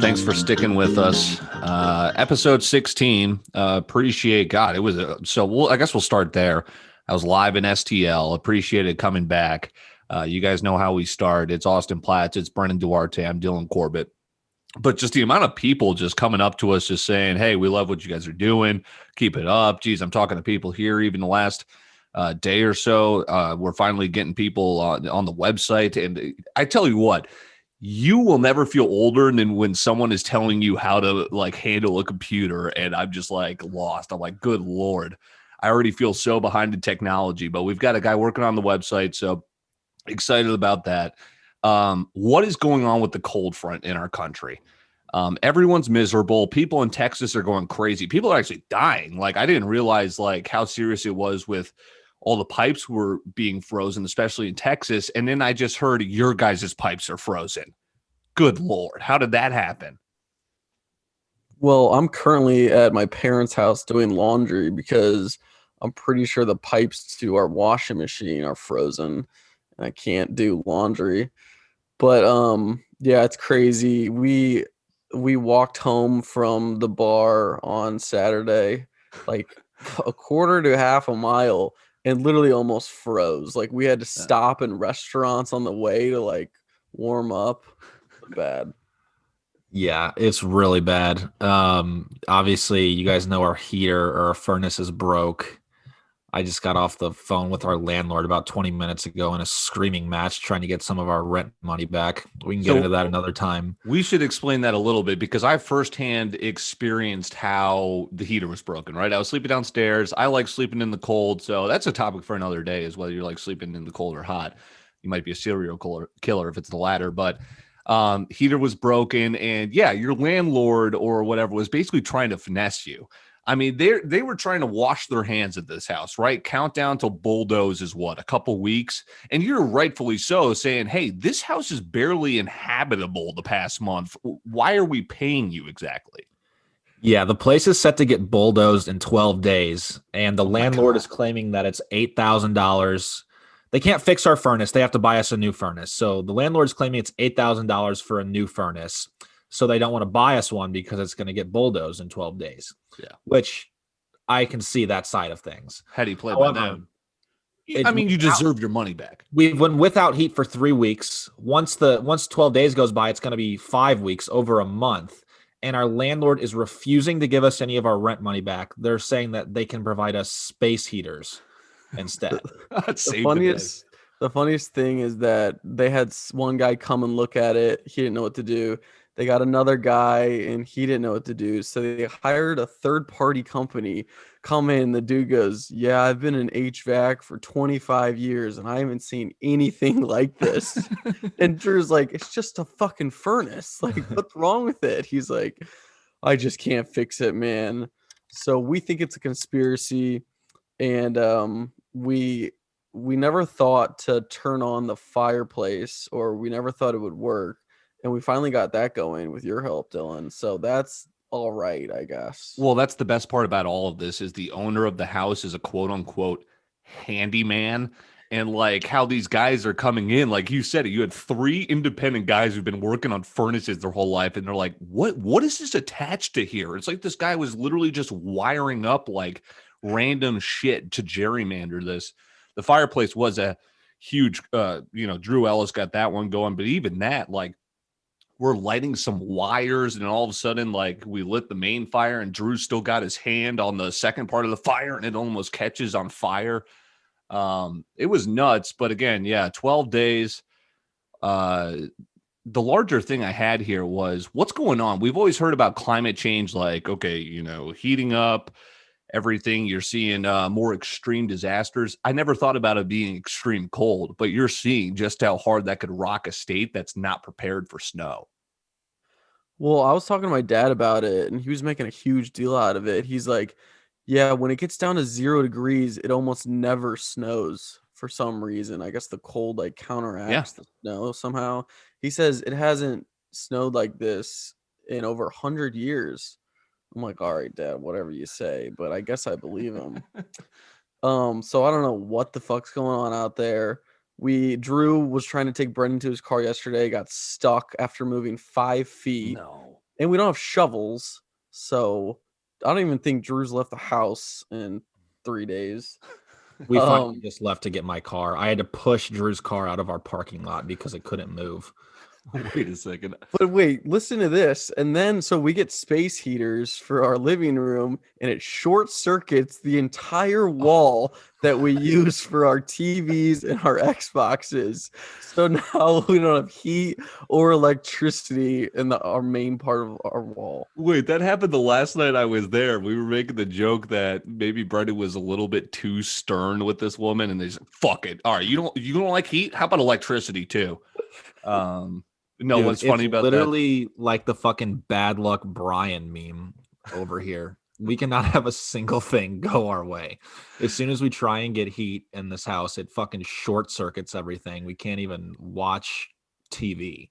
Thanks for sticking with us. Episode 16. Appreciate God. It was I guess we'll start there. I was live in STL. Appreciated coming back. You guys know how we start. It's Austin Platts. It's Brennan Duarte. I'm Dylan Corbett. But just the amount of people just coming up to us, just saying, "Hey, we love what you guys are doing. Keep it up." Geez, I'm talking to people here even the last day or so. We're finally getting people on the website, and I tell you what. You will never feel older than when someone is telling you how to like handle a computer, and I'm just like lost. I'm like, good Lord, I already feel so behind in technology, but we've got a guy working on the website, so excited about that. What is going on with the cold front in our country? Everyone's miserable. People in Texas are going crazy. People are actually dying. Like, I didn't realize like how serious it was with all the pipes were being frozen, especially in Texas. And then I just heard your guys' pipes are frozen. Good Lord. How did that happen? Well, I'm currently at my parents' house doing laundry because I'm pretty sure the pipes to our washing machine are frozen and I can't do laundry. But yeah, it's crazy. We walked home from the bar on Saturday, like a quarter to half a mile, and literally almost froze. Like, we had to stop in restaurants on the way to like warm up. Bad. Yeah, it's really bad. Obviously, you guys know our heater or our furnace is broke. I just got off the phone with our landlord about 20 minutes ago in a screaming match trying to get some of our rent money back. We can get into that another time. We should explain that a little bit because I firsthand experienced how the heater was broken, right? I was sleeping downstairs. I like sleeping in the cold. So that's a topic for another day, is whether you're like sleeping in the cold or hot. You might be a serial killer if it's the latter, but heater was broken. And yeah, your landlord or whatever was basically trying to finesse you. I mean, they were trying to wash their hands at this house, right? Countdown to bulldoze is what, a couple weeks? And you're rightfully so saying, hey, this house is barely inhabitable the past month. Why are we paying you exactly? Yeah, the place is set to get bulldozed in 12 days, and the landlord is claiming that it's $8,000. They can't fix our furnace. They have to buy us a new furnace. So the landlord's claiming it's $8,000 for a new furnace. So they don't want to buy us one because it's going to get bulldozed in 12 days. Yeah. Which I can see that side of things. How do you play by them? I mean, you deserve your money back. We've been without heat for 3 weeks. Once 12 days goes by, it's going to be 5 weeks, over a month. And our landlord is refusing to give us any of our rent money back. They're saying that they can provide us space heaters instead. The funniest thing is that they had one guy come and look at it. He didn't know what to do. They got another guy and he didn't know what to do. So they hired a third-party company come in. The dude goes, yeah, I've been in HVAC for 25 years and I haven't seen anything like this. And Drew's like, it's just a fucking furnace. Like, what's wrong with it? He's like, I just can't fix it, man. So we think it's a conspiracy. And we never thought to turn on the fireplace, or we never thought it would work. And we finally got that going with your help, Dylan. So that's all right, I guess. Well, that's the best part about all of this, is the owner of the house is a quote unquote handyman. And like how these guys are coming in, like you said, you had 3 independent guys who've been working on furnaces their whole life. And they're like, what is this attached to here? It's like this guy was literally just wiring up like random shit to gerrymander this. The fireplace was a huge, Drew Ellis got that one going. But even that, like, we're lighting some wires, and all of a sudden, like, we lit the main fire, and Drew still got his hand on the second part of the fire, and it almost catches on fire. It was nuts. But again, yeah, 12 days. The larger thing I had here was, what's going on? We've always heard about climate change, like, okay, heating up, everything. You're seeing more extreme disasters. I never thought about it being extreme cold, but you're seeing just how hard that could rock a state that's not prepared for snow. Well, I was talking to my dad about it, and he was making a huge deal out of it. He's like, yeah, when it gets down to 0 degrees, it almost never snows for some reason. I guess the cold like counteracts the snow somehow. He says it hasn't snowed like this in over 100 years. I'm like, all right, Dad, whatever you say, but I guess I believe him. So I don't know what the fuck's going on out there. Drew was trying to take Brendan to his car yesterday, got stuck after moving 5 feet. No. And we don't have shovels, so I don't even think Drew's left the house in 3 days. We finally just left to get my car. I had to push Drew's car out of our parking lot because it couldn't move. Wait a second. But wait, listen to this. And then so we get space heaters for our living room, and it short circuits the entire wall that we use for our TVs and our Xboxes. So now we don't have heat or electricity in our main part of our wall. Wait, that happened the last night I was there. We were making the joke that maybe Brendan was a little bit too stern with this woman, and they said, "Fuck it. All right, you don't like heat? How about electricity too?" No, Dude, what's funny about literally like the fucking bad luck Brian meme over here. We cannot have a single thing go our way. As soon as we try and get heat in this house, it fucking short circuits everything. We can't even watch TV.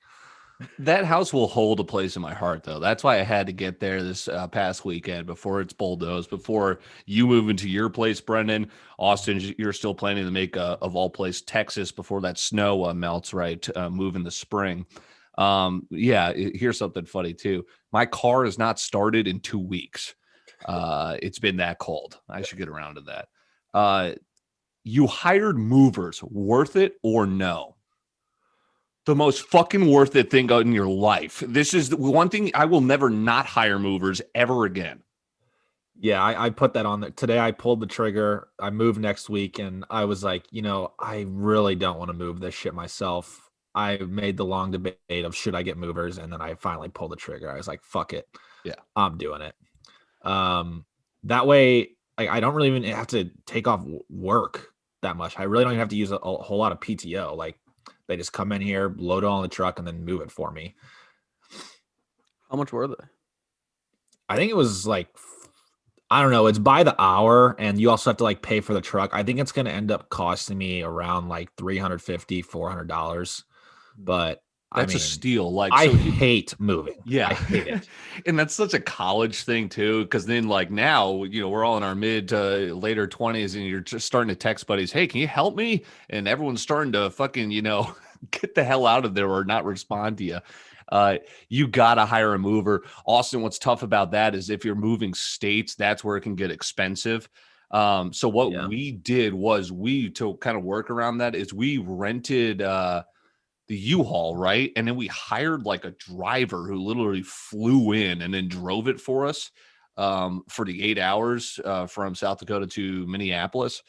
that house will hold a place in my heart, though. That's why I had to get there this past weekend before it's bulldozed, before you move into your place, Brendan. Austin, you're still planning to make, of all place, Texas before that snow melts, right? Move in the spring. Here's something funny, too. My car is not started in 2 weeks. It's been that cold. I should get around to that. You hired movers, worth it or no? The most fucking worth it thing in your life. This is the one thing I will never not hire movers ever again. Yeah, I put that on there. Today I pulled the trigger. I moved next week and I was like, I really don't want to move this shit myself. I made the long debate of should I get movers, and then I finally pulled the trigger. I was like, fuck it. Yeah. I'm doing it. That way I don't really even have to take off work that much. I really don't even have to use a whole lot of PTO. Like, they just come in here, load it on the truck, and then move it for me. How much were they? I think it was like, I don't know. It's by the hour, and you also have to like pay for the truck. I think it's going to end up costing me around like $350, $400. But That's a steal. Like, I hate moving. Yeah. I hate it. And that's such a college thing too, because then like now, we're all in our mid to later 20s and you're just starting to text buddies, hey, can you help me? And everyone's starting to fucking, get the hell out of there or not respond to you. You got to hire a mover. Austin, what's tough about that is if you're moving states, that's where it can get expensive. So what we did was to kind of work around that is we rented the U-Haul, right? And then we hired like a driver who literally flew in and then drove it for us for the 8 hours from South Dakota to Minneapolis.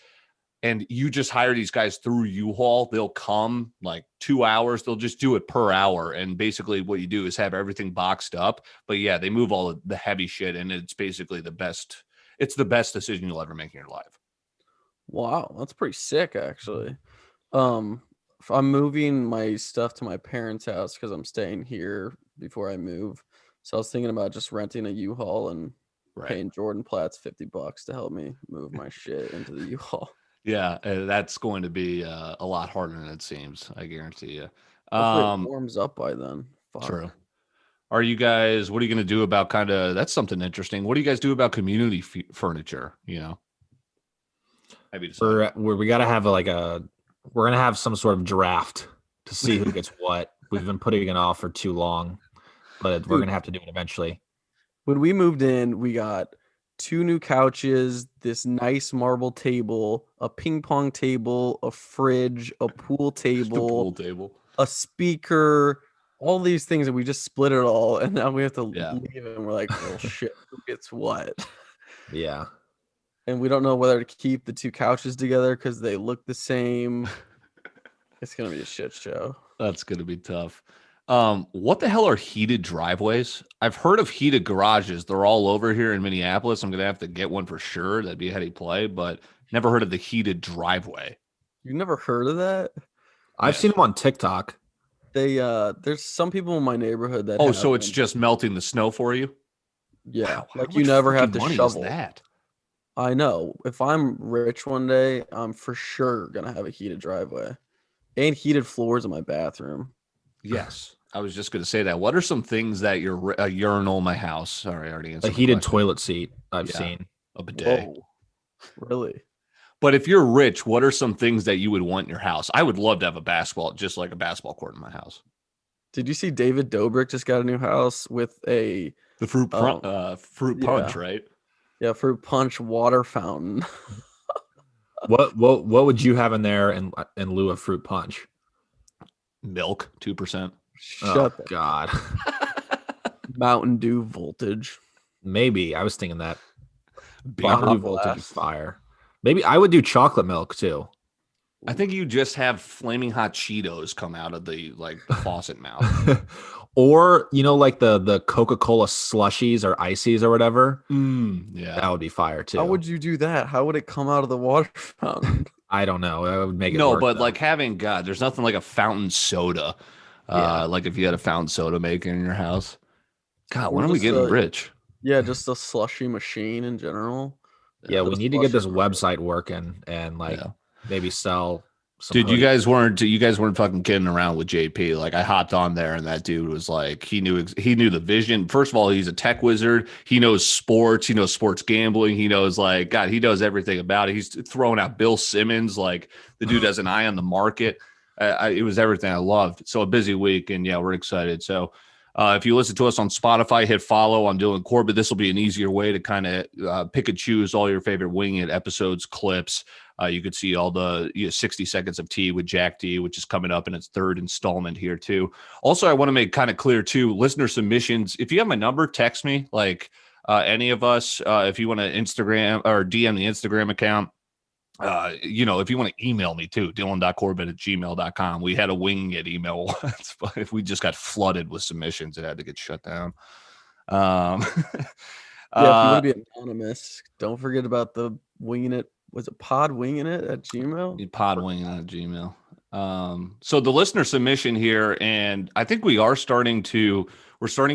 And you just hire these guys through U-Haul. They'll come like 2 hours. They'll just do it per hour. And basically what you do is have everything boxed up. But yeah, they move all the heavy shit. And it's basically the best decision you'll ever make in your life. Wow, that's pretty sick, actually. I'm moving my stuff to my parents' house because I'm staying here before I move. So I was thinking about just renting a U-Haul and paying Jordan Platts $50 to help me move my shit into the U-Haul. Yeah, that's going to be a lot harder than it seems. I guarantee you. Hopefully it warms up by then. Fuck. True. What are you going to do about that's something interesting. What do you guys do about community furniture? We got to have we're going to have some sort of draft to see who gets what. We've been putting it off for too long, but we're going to have to do it eventually. When we moved in, we got 2 new couches, this nice marble table, a ping pong table, a fridge, a pool table, a speaker, all these things, and we just split it all. And now we have to leave it, and we're like, oh shit, who gets what? Yeah. And we don't know whether to keep the 2 couches together because they look the same. It's going to be a shit show. That's going to be tough. What the hell are heated driveways? I've heard of heated garages. They're all over here in Minneapolis. I'm going to have to get one for sure. That'd be a heady play, but never heard of the heated driveway. You never heard of that? I've seen them on TikTok. There's some people in my neighborhood that so it's just melting the snow for you? Yeah. Wow, like you never have to shovel that. I know. If I'm rich one day, I'm for sure gonna have a heated driveway and heated floors in my bathroom. Yes. I was just going to say that. What are some things that a urinal in my house? Sorry, I already A answered my heated question. toilet seat I've Yeah. seen. A bidet. Whoa, really? But if you're rich, what are some things that you would want in your house? I would love to have just like a basketball court in my house. Did you see David Dobrik just got a new house with a The fruit punch, yeah, right? yeah, fruit punch water fountain? What would you have in there in lieu of fruit punch? Milk, 2%. Oh Shut the God. Mountain Dew voltage. Maybe I was thinking that Beer. Mountain Dew Baja voltage is Blast. fire. Maybe I would do chocolate milk too. I think you just have flaming hot Cheetos come out of the faucet mouth. Or like the Coca-Cola slushies or ices or whatever. Yeah. That would be fire too. How would you do that? How would it come out of the water fountain? I don't know. That would make it No, work, but though. there's nothing like a fountain soda. Yeah. Like if you had a fountain soda maker in your house. God, Or when are we just getting a- rich? Yeah, just a slushy machine in general. Yeah, we The need to get this slushy part. website working and Yeah. maybe sell some Dude, you hoodies. guys weren't fucking kidding around with JP. Like I hopped on there and that dude was like, he knew the vision. First of all, he's a tech wizard. He knows sports. He knows sports gambling. He knows God, he knows everything about it. He's throwing out Bill Simmons. Like the dude has an eye on the market. It was everything I loved. So a busy week, and yeah, we're excited. So if you listen to us on Spotify, hit follow. I'm Dylan Corbett. This will be an easier way to kind of pick and choose all your favorite Winging It episodes, clips. You could see all the 60 seconds of tea with Jack D, which is coming up in its third installment here too. Also, I want to make kind of clear too, listener submissions. If you have my number, text me. Any of us, if you want to Instagram or DM the Instagram account. If you want to email me too, dylan.corbett@gmail.com. We had a Winging It email once, but if we just got flooded with submissions, it had to get shut down. Yeah, if you want to be anonymous, don't forget about the Winging It. Was it pod Winging It at Gmail? Podwinging at Gmail. So the listener submission here, and I think we're starting to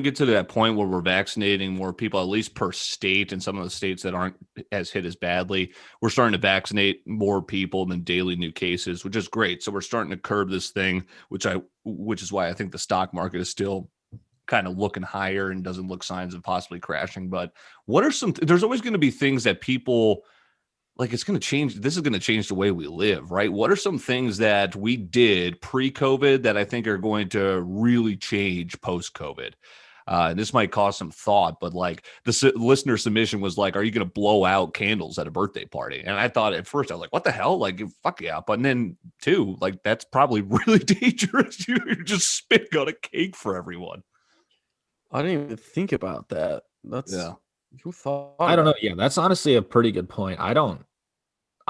get to that point where we're vaccinating more people, at least per state, and some of the states that aren't as hit as badly. We're starting to vaccinate more people than daily new cases, which is great. So we're starting to curb this thing, which is why I think the stock market is still kind of looking higher and doesn't look signs of possibly crashing. But what are there's always going to be things that people it's going to change. This is going to change the way we live, right? What are some things that we did pre-COVID that I think are going to really change post-COVID? This might cause some thought, but the listener submission was are you going to blow out candles at a birthday party? And I thought at first, I was like, what the hell? Fuck yeah. But then too, that's probably really dangerous. You're just spitting on a cake for everyone. I didn't even think about that. Who thought? I don't know. Yeah, that's honestly a pretty good point.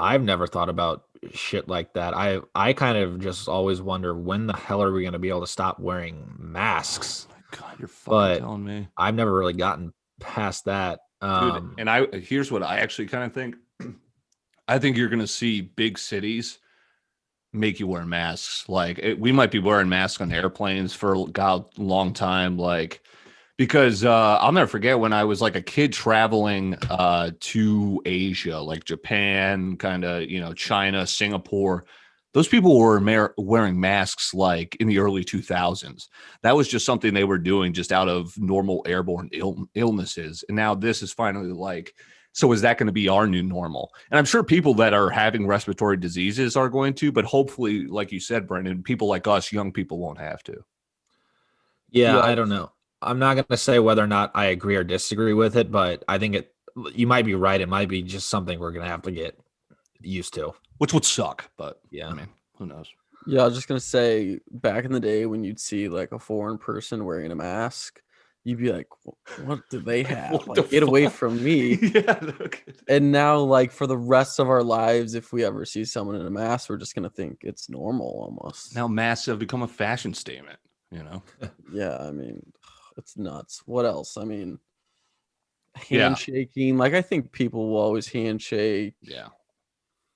I've never thought about shit like that. I kind of just always wonder when the hell are we going to be able to stop wearing masks? Oh my God, you're fucking telling me. I've never really gotten past that. Dude, and here's what I actually kind of think. I think you're going to see big cities make you wear masks. We might be wearing masks on airplanes for a long time. Because I'll never forget when I was a kid traveling to Asia, like Japan, kind of, China, Singapore. Those people were wearing masks in the early 2000s. That was just something they were doing just out of normal airborne illnesses. And now this is finally so is that going to be our new normal? And I'm sure people that are having respiratory diseases are going to, but hopefully, like you said, Brendan, people like us, young people, won't have to. Yeah, I don't know. I'm not going to say whether or not I agree or disagree with it, but I think you might be right. It might be just something we're going to have to get used to. Which would suck, but yeah, I mean, who knows? Yeah, I was just going to say, back in the day when you'd see a foreign person wearing a mask, you'd be like, what do they have? Get away from me. Yeah. And now, for the rest of our lives, if we ever see someone in a mask, we're just going to think it's normal almost. Now masks have become a fashion statement, Yeah, I mean, it's nuts. What else? I mean, handshaking. I think people will always handshake. Yeah.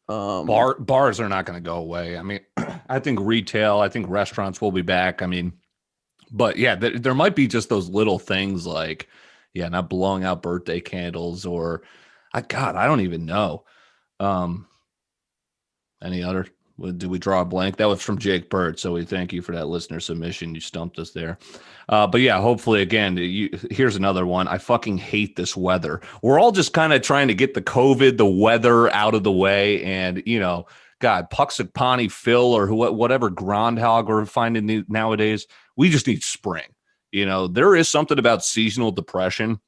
Bars are not going to go away. I mean, I think retail, I think restaurants will be back. I mean, but yeah, there might be just those little things not blowing out birthday candles, or God, I don't even know. Any other? Did we draw a blank? That was from Jake Bird. So we thank you for that listener submission. You stumped us there. But yeah, hopefully, again, here's another one. I fucking hate this weather. We're all just kind of trying to get the COVID, the weather out of the way. And, God, Puxapani Phil or whatever groundhog we're finding nowadays, we just need spring. There is something about seasonal depression.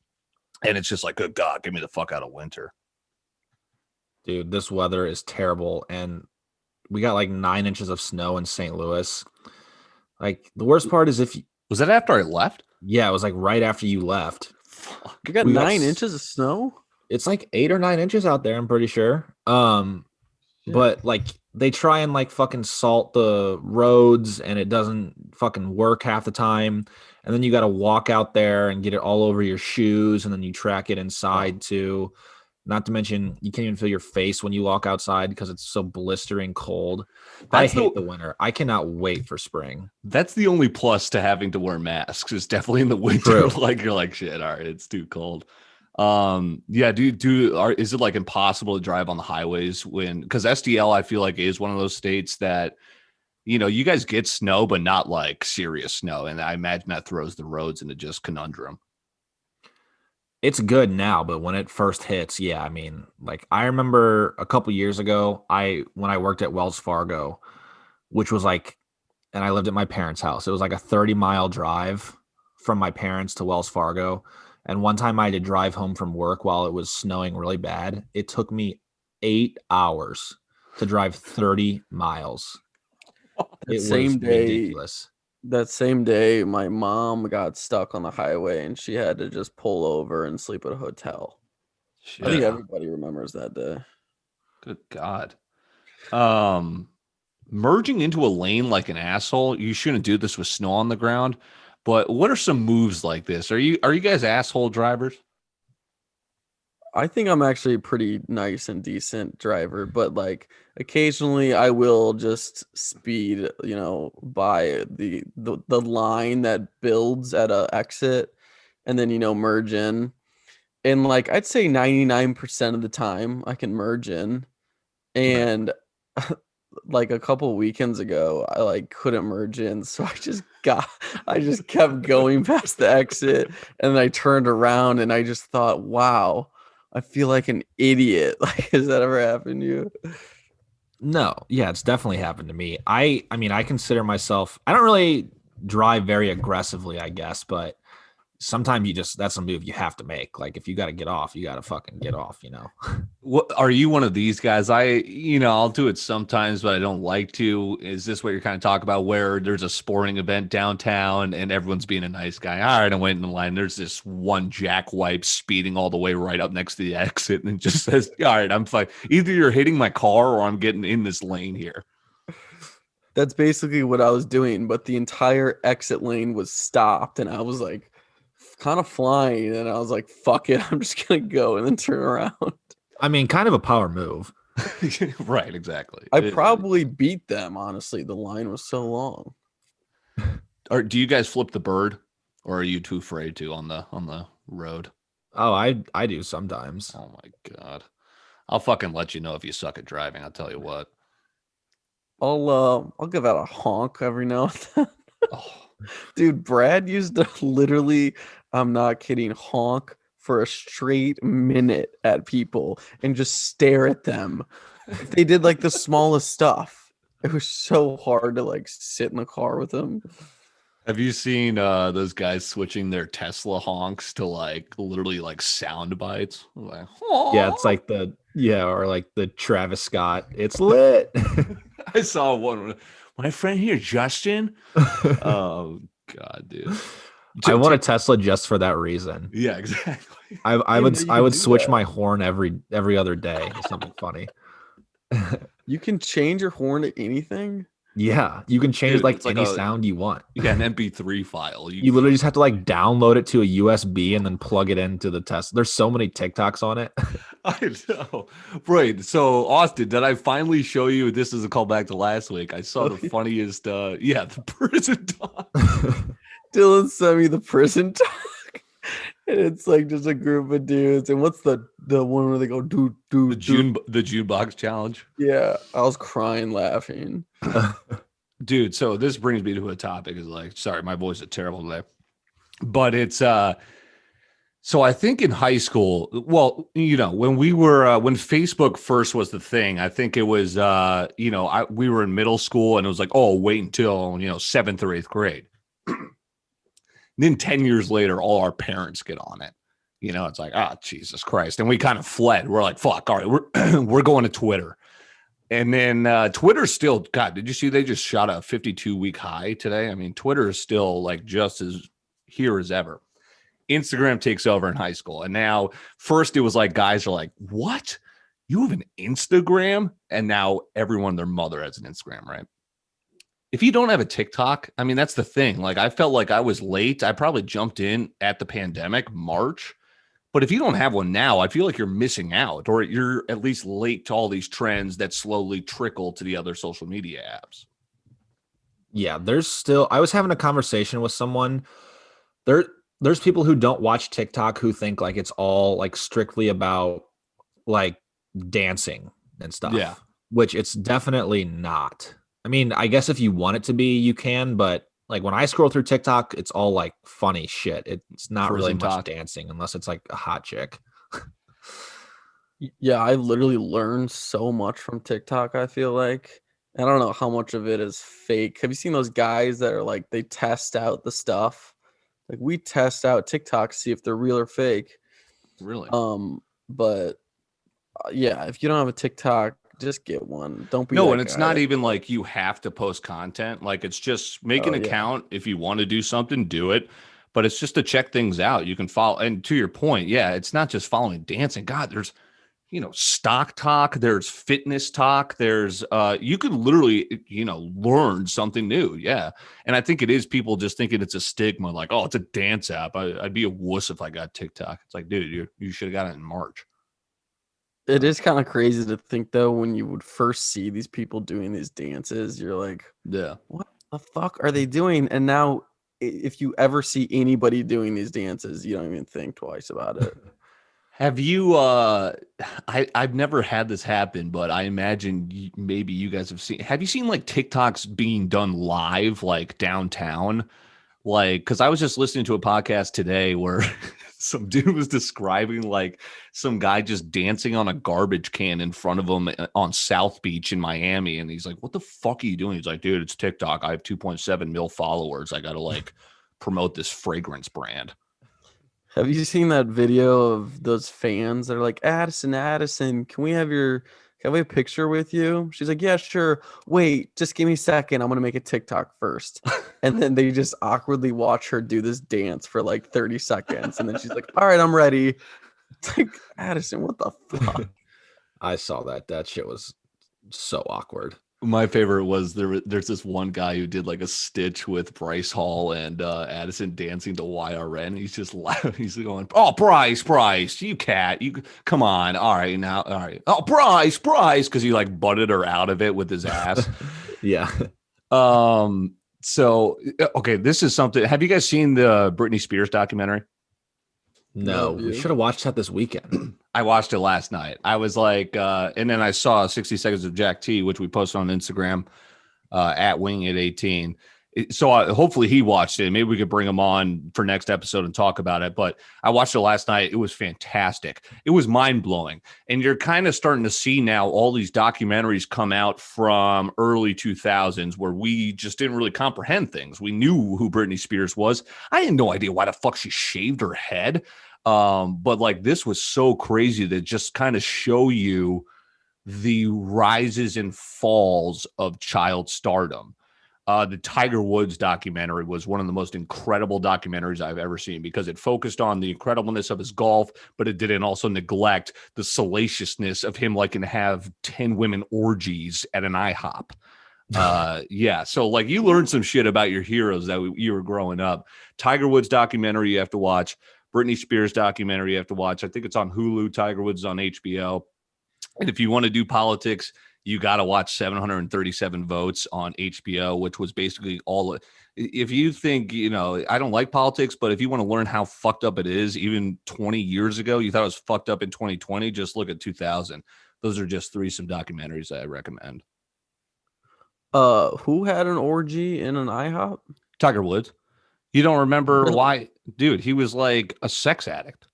And it's just like, good God, get me the fuck out of winter. Dude, this weather is terrible. And we got like 9 inches of snow in St. Louis. Like the worst part is was that after I left? Yeah, it was like right after you left. Fuck. We got 9 inches of snow? It's like 8 or 9 inches out there, I'm pretty sure. But like they try and like fucking salt the roads and it doesn't fucking work half the time. And then you got to walk out there and get it all over your shoes and then you track it inside too. Not to mention, you can't even feel your face when you walk outside because it's so blistering cold. I hate the winter. I cannot wait for spring. That's the only plus to having to wear masks. Is definitely in the winter. Like you're like, shit, all right, it's too cold. Yeah, is it like impossible to drive on the highways because STL I feel like is one of those states that you guys get snow, but not like serious snow, and I imagine that throws the roads into just conundrum. It's good now, but when it first hits, yeah, I mean, like I remember a couple years ago, when I worked at Wells Fargo, which was like, and I lived at my parents' house. It was like a 30-mile drive from my parents to Wells Fargo. And one time I had to drive home from work while it was snowing really bad. It took me 8 hours to drive 30 miles. That same day, my mom got stuck on the highway and she had to just pull over and sleep at a hotel. Shit. I think everybody remembers that day. Good God. Merging into a lane like an asshole, you shouldn't do this with snow on the ground. But what are some moves like this? Are you guys asshole drivers? I think I'm actually a pretty nice and decent driver, but like occasionally I will just speed, by the line that builds at a exit and then, merge in. And like I'd say 99% of the time I can merge in. And like a couple of weekends ago, I like couldn't merge in, so I just kept going past the exit, and then I turned around and I just thought, wow, I feel like an idiot. Like, has that ever happened to you? No, yeah, it's definitely happened to me. I mean, I consider myself, I don't really drive very aggressively, I guess, but sometimes that's a move you have to make. Like if you got to get off, you got to fucking get off, What are you one of these guys? I'll do it sometimes, but I don't like to. Is this what you're kind of talking about where there's a sporting event downtown and everyone's being a nice guy? All right, I'm waiting in line. There's this one jackwipe speeding all the way right up next to the exit and just says, all right, I'm fine. Either you're hitting my car or I'm getting in this lane here. That's basically what I was doing, but the entire exit lane was stopped and I was like, kind of flying, and I was like, fuck it, I'm just gonna go and then turn around. I mean, kind of a power move. Right, exactly. I probably beat them, honestly. The line was so long. Do you guys flip the bird, or are you too afraid to on the road? Oh, I do sometimes. Oh my God. I'll fucking let you know if you suck at driving, I'll tell you what. I'll give out a honk every now and then. Oh. Dude, Brad used to literally, I'm not kidding, honk for a straight minute at people and just stare at them. If they did like the smallest stuff. It was so hard to like sit in the car with them. Have you seen those guys switching their Tesla honks to like literally like sound bites? Like, yeah, it's like or like the Travis Scott. It's lit. I saw one. My friend here, Justin. Oh God, dude. I want a Tesla just for that reason. Yeah, exactly. I would switch my horn every other day. Something funny. You can change your horn to anything. Yeah, you can change like any sound you want. Yeah, an MP3 file. You literally just have to like download it to a USB and then plug it into the Tesla. There's so many TikToks on it. I know. Right. So Austin, did I finally show you? This is a callback to last week. I saw the funniest. The prison talk. Dylan sent me the prison talk. And it's like just a group of dudes. And what's the one where they go do The June box challenge. Yeah, I was crying laughing. Dude, so this brings me to a topic is like, sorry, my voice is terrible today. But it's so I think in high school, well, when we were when Facebook first was the thing, I think it was we were in middle school and it was like, oh, wait until 7th or 8th grade. Then 10 years later, all our parents get on it. It's like, Jesus Christ. And we kind of fled. We're like, fuck, all right, we're going to Twitter. And then Twitter's still, God, did you see they just shot a 52-week high today? I mean, Twitter is still like just as here as ever. Instagram takes over in high school. And now first it was like guys are like, what? You have an Instagram? And now everyone, their mother has an Instagram, right? If you don't have a TikTok, I mean, that's the thing. Like I felt like I was late. I probably jumped in at the pandemic, March. But if you don't have one now, I feel like you're missing out, or you're at least late to all these trends that slowly trickle to the other social media apps. Yeah, I was having a conversation with someone. There's people who don't watch TikTok who think like it's all like strictly about like dancing and stuff. Yeah. Which it's definitely not. I mean, I guess if you want it to be, you can, but like when I scroll through TikTok, it's all like funny shit. It's not really much dancing unless it's like a hot chick. Yeah, I literally learned so much from TikTok, I feel like. I don't know how much of it is fake. Have you seen those guys that are like, they test out the stuff? Like we test out TikTok to see if they're real or fake. Really? But yeah, if you don't have a TikTok, just get one. Don't be and it's not even like you have to post content. Like it's just make an account. If you want to do something, do it. But it's just to check things out. You can follow. And to your point, yeah, it's not just following dancing. God, there's stock talk, there's fitness talk, there's you could literally learn something new. Yeah. And I think it is people just thinking it's a stigma, like, oh, it's a dance app. I'd be a wuss if I got TikTok. It's like, dude, you should have got it in March. It is kind of crazy to think though, when you would first see these people doing these dances, you're like, yeah, what the fuck are they doing? And now if you ever see anybody doing these dances, you don't even think twice about it. Have you I've never had this happen, but I imagine maybe you guys have you seen like TikToks being done live, like downtown? Like, because I was just listening to a podcast today where some dude was describing like some guy just dancing on a garbage can in front of him on South Beach in Miami. And he's like, what the fuck are you doing? He's like, dude, it's TikTok. I have 2.7 mil followers. I got to like promote this fragrance brand. Have you seen that video of those fans that are like, Addison, can we have a picture with you? She's like, yeah, sure. Wait, just give me a second. I'm going to make a TikTok first. And then they just awkwardly watch her do this dance for like 30 seconds. And then she's like, all right, I'm ready. It's like, Addison, what the fuck? I saw that. That shit was so awkward. My favorite was there's this one guy who did like a stitch with Bryce Hall and Addison dancing to YRN. He's just laughing. He's going, oh, Bryce, you cat. You come on. All right, now. All right. Oh, Bryce. Because he like butted her out of it with his ass. Yeah. So, okay, this is something. Have you guys seen the Britney Spears documentary? No, we should have watched that this weekend. I watched it last night. I was like, and then I saw 60 Seconds of Jack T, which we posted on Instagram at Wingin It 18. So hopefully he watched it. Maybe we could bring him on for next episode and talk about it. But I watched it last night. It was fantastic. It was mind blowing. And you're kind of starting to see now all these documentaries come out from early 2000s where we just didn't really comprehend things. We knew who Britney Spears was. I had no idea why the fuck she shaved her head. But like this was so crazy to just kind of show you the rises and falls of child stardom. The Tiger Woods documentary was one of the most incredible documentaries I've ever seen because it focused on the incredibleness of his golf, but it didn't also neglect the salaciousness of him liking to have 10 women orgies at an IHOP. Yeah. So like you learned some shit about your heroes that you were growing up. Tiger Woods documentary you have to watch. Britney Spears documentary you have to watch. I think it's on Hulu. Tiger Woods is on HBO. And if you want to do politics, you got to watch 737 Votes on HBO, which was basically all. If you think, I don't like politics, but if you want to learn how fucked up it is, even 20 years ago, you thought it was fucked up in 2020, just look at 2000. Those are just some documentaries that I recommend. Who had an orgy in an IHOP? Tiger Woods. You don't remember Really? why? Dude, he was like a sex addict.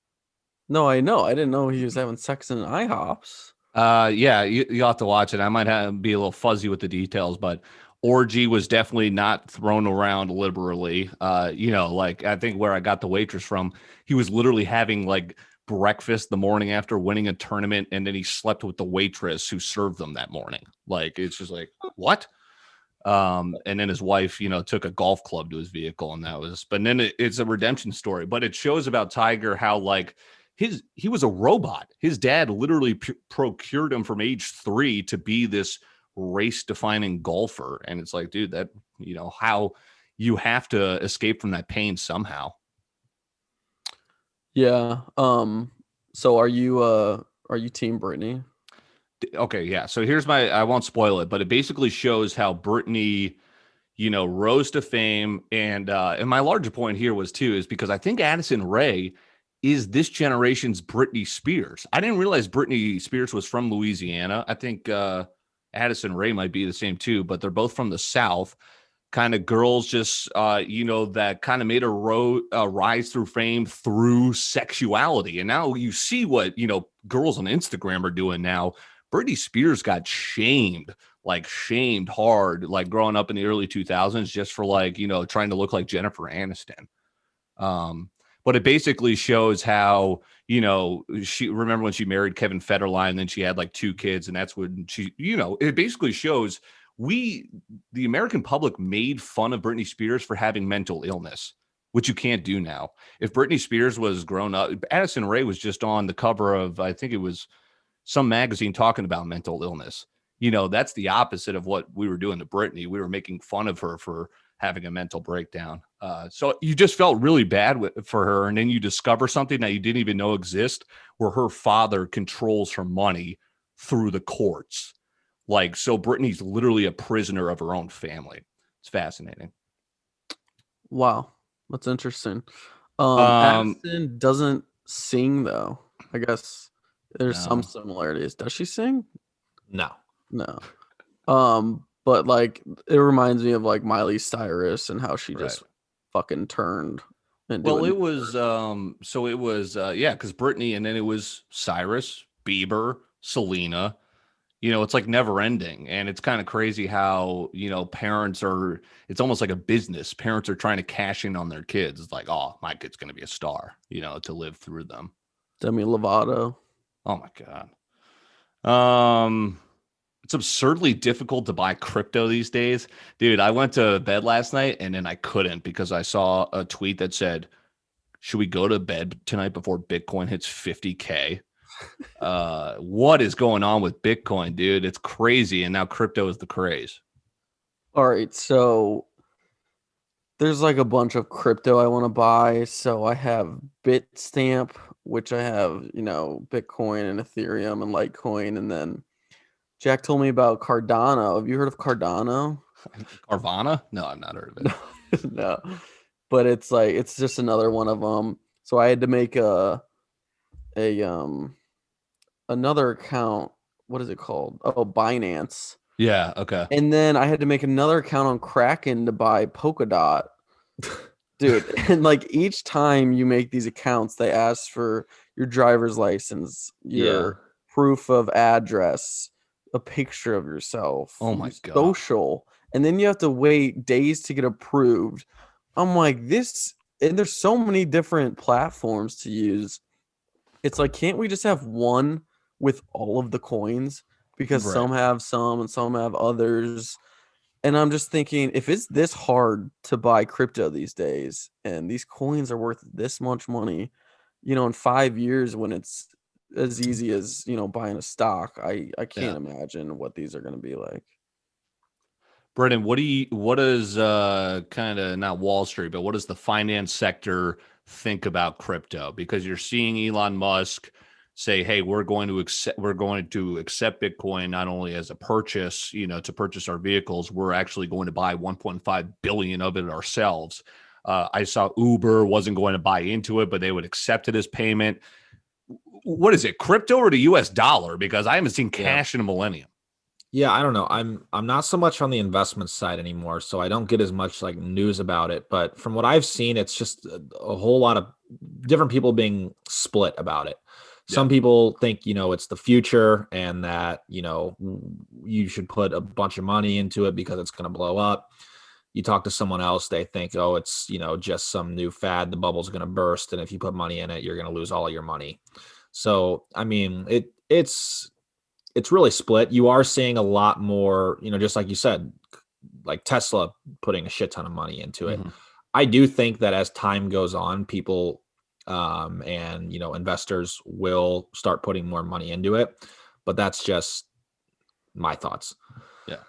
No, I know. I didn't know he was having sex in IHOPs. Yeah, you'll have to watch it. I might be a little fuzzy with the details, but orgy was definitely not thrown around liberally. Like I think where I got the waitress from, he was literally having like breakfast the morning after winning a tournament, and then he slept with the waitress who served them that morning. Like it's just like what? And then his wife, took a golf club to his vehicle, and but then it's a redemption story. But it shows about Tiger how like he was a robot. His dad literally procured him from age 3 to be this race defining golfer. And it's like, dude, that, how you have to escape from that pain somehow. Yeah. So are you team Britney? Okay. Yeah. So I won't spoil it, but it basically shows how Britney, rose to fame. And my larger point here is because I think Addison Rae is this generation's Britney Spears. I didn't realize Britney Spears was from Louisiana. I think Addison Rae might be the same too, but they're both from the South. Kind of girls just, that kind of made a rise through fame through sexuality. And now you see what, girls on Instagram are doing now. Britney Spears got shamed hard, like growing up in the early 2000s just for trying to look like Jennifer Aniston. But it basically shows how, she remember when she married Kevin Federline, and then she had like 2 kids. And that's when she, it basically shows the American public made fun of Britney Spears for having mental illness, which you can't do now. If Britney Spears was grown up, Addison Rae was just on the cover of, I think it was some magazine talking about mental illness. That's the opposite of what we were doing to Britney. We were making fun of her for having a mental breakdown. So you just felt really bad for her. And then you discover something that you didn't even know exist, where her father controls her money through the courts. So Britney's literally a prisoner of her own family. It's fascinating. Wow. That's interesting. Addison doesn't sing though. I guess there's some similarities. Does she sing? No. But like it reminds me of like Miley Cyrus and how she just fucking turned. Well, it was because Britney, and then it was Cyrus, Bieber, Selena. It's like never ending. And it's kind of crazy how, parents are, it's almost like a business. Parents are trying to cash in on their kids. It's like, oh, my kid's going to be a star, to live through them. Demi Lovato. Oh my God. It's absurdly difficult to buy crypto these days. Dude, I went to bed last night and then I couldn't because I saw a tweet that said, should we go to bed tonight before Bitcoin hits 50K? What is going on with Bitcoin, dude? It's crazy. And now crypto is the craze. All right. So there's like a bunch of crypto I want to buy. So I have Bitstamp, which I have, Bitcoin and Ethereum and Litecoin. And then Jack told me about Cardano. Have you heard of Cardano? Carvana? No, I've not heard of it. No. But it's just another one of them. So I had to make another account. What is it called? Oh, Binance. Yeah, okay. And then I had to make another account on Kraken to buy Polkadot. Dude, and like each time you make these accounts, they ask for your driver's license, your proof of address, a picture of yourself. Oh my God. Social. And then you have to wait days to get approved. I'm like, this, and there's so many different platforms to use. It's like, can't we just have one with all of the coins? Because some have some and some have others. And I'm just thinking, if it's this hard to buy crypto these days, and these coins are worth this much money, in 5 years when it's as easy as, buying a stock, I can't imagine what these are going to be like. Brendan, what does kind of not Wall Street, but what does the finance sector think about crypto? Because you're seeing Elon Musk say, hey, we're going to accept Bitcoin not only as a purchase, to purchase our vehicles, we're actually going to buy 1.5 billion of it ourselves. I saw Uber wasn't going to buy into it, but they would accept it as payment. What is it, crypto or the US dollar? Because I haven't seen cash in a millennium. Yeah, I don't know. I'm not so much on the investment side anymore, so I don't get as much like news about it. But from what I've seen, it's just a whole lot of different people being split about it. Some people think, it's the future and that, you should put a bunch of money into it because it's going to blow up. You talk to someone else, they think, oh, it's, just some new fad. The bubble's going to burst. And if you put money in it, you're going to lose all of your money. So, I mean, it's really split. You are seeing a lot more, just like you said, like Tesla putting a shit ton of money into it. I do think that as time goes on, people and investors will start putting more money into it, but that's just my thoughts. Yeah.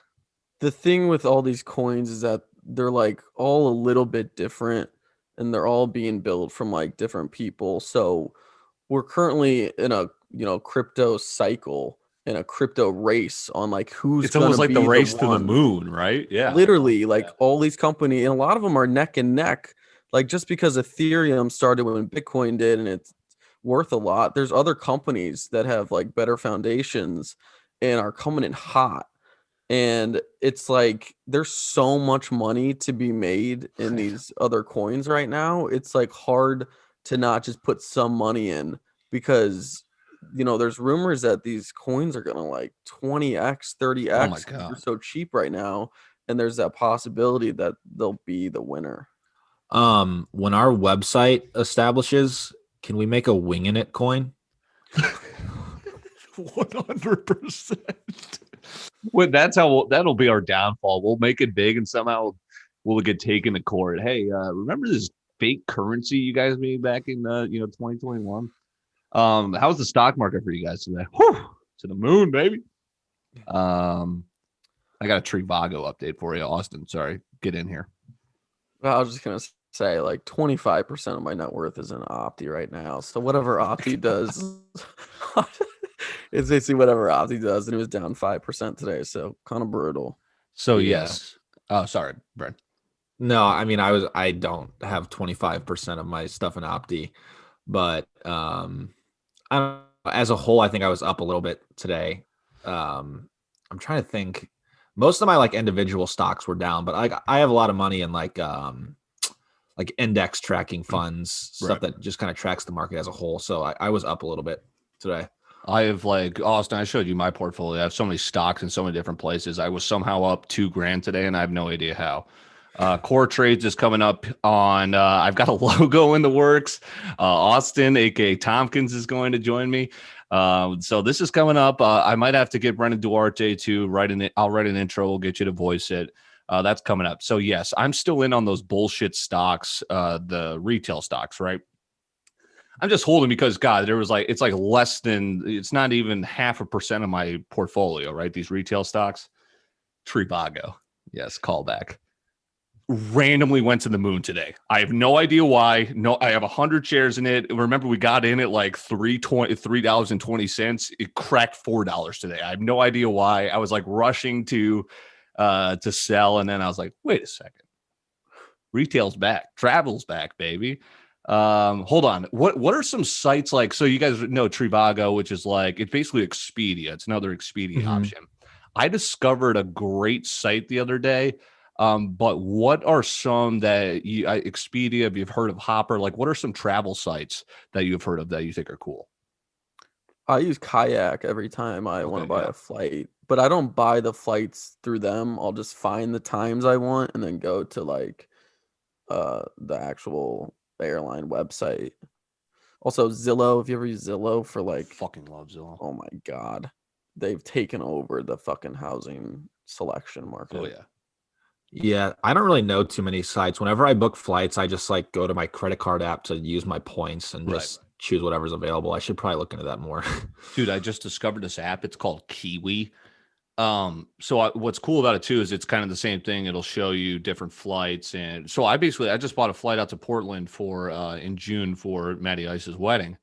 The thing with all these coins is that they're like all a little bit different, and they're all being built from like different people. So we're currently in a crypto cycle, in a crypto race on like who's it's almost like the race to the one. moon, right? Yeah, Literally, like all these companies, and a lot of them are neck and neck. Like just because Ethereum started when Bitcoin did and it's worth a lot, there's other companies that have like better foundations and are coming in hot. And it's like there's so much money to be made in these other coins right now. It's like hard to not just put some money in, because there's rumors that these coins are gonna like 20x, 30x. Oh my God. They're so cheap right now, and there's that possibility that they'll be the winner. When our website establishes, can we make a Wingin It coin? 100%. Well, that'll be our downfall. We'll make it big and somehow we'll get taken to court. Hey, remember this fake currency you guys made back in 2021? How's the stock market for you guys today? Whew, to the moon, baby. I got a Trivago update for you, Austin. Sorry, get in here. Well, I was just gonna say like 25% of my net worth is in Opti right now. So whatever Opti does, it's basically whatever Opti does, and it was down 5% today. So kind of brutal. So yes. Oh, sorry, Brent. No, I mean I don't have 25% of my stuff in Opti, but as a whole, I think I was up a little bit today. I'm trying to think. Most of my like individual stocks were down, but I have a lot of money in like index tracking funds, stuff that just kind of tracks the market as a whole. So I was up a little bit today. I have like Austin, I showed you my portfolio. I have so many stocks in so many different places. I was somehow up $2,000 today, and I have no idea how. Core Trades is coming up on. I've got a logo in the works. Austin, aka Tompkins, is going to join me. So this is coming up. I might have to get Brennan Duarte to write I'll write an intro. We'll get you to voice it. That's coming up. So yes, I'm still in on those bullshit stocks, the retail stocks, right? I'm just holding because God, it's like less than, it's not even 0.5% of my portfolio, right? These retail stocks. Trivago. Yes, callback. Randomly went to the moon today. I have no idea why. No, I have 100 shares in it. Remember, we got in at like $3.20. It cracked $4 today. I have no idea why. I was like rushing to sell, and then I was like, wait a second. Retail's back. Travel's back, baby. Hold on. What are some sites like? So you guys know Trivago, which is like, it's basically Expedia. It's another Expedia option. I discovered a great site the other day. But what are some that Expedia, if you've heard of Hopper, like what are some travel sites that you've heard of that you think are cool? I use Kayak every time I want to buy a flight, but I don't buy the flights through them. I'll just find the times I want and then go to like the actual airline website. Also Zillow, if you ever use Zillow for like, fucking love Zillow. Oh my God. They've taken over the fucking housing selection market. Oh yeah. Yeah, I don't really know too many sites. Whenever I book flights, I just like go to my credit card app to use my points and just choose whatever's available. I should probably look into that more. Dude, I just discovered this app. It's called Kiwi. What's cool about it too is it's kind of the same thing. It'll show you different flights, and so I just bought a flight out to Portland for in June for Matty Ice's wedding.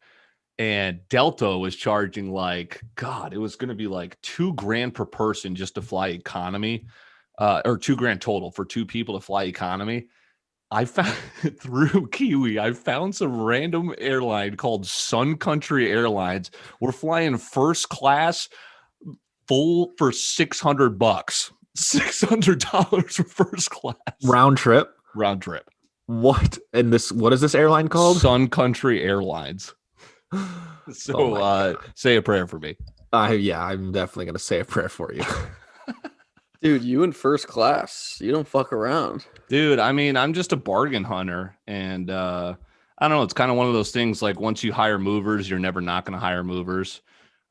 and Delta was charging like, God, it was going to be like $2,000 per person just to fly economy, or $2,000 total for 2 people to fly economy. I found through Kiwi, I found some random airline called Sun Country Airlines. We're flying first class full for $600. $600 for first class. Round trip. What? And what is this airline called? Sun Country Airlines. So say a prayer for me. Yeah, I'm definitely going to say a prayer for you. Dude, you in first class. You don't fuck around. Dude, I mean, I'm just a bargain hunter. And I don't know. It's kind of one of those things like once you hire movers, you're never not going to hire movers.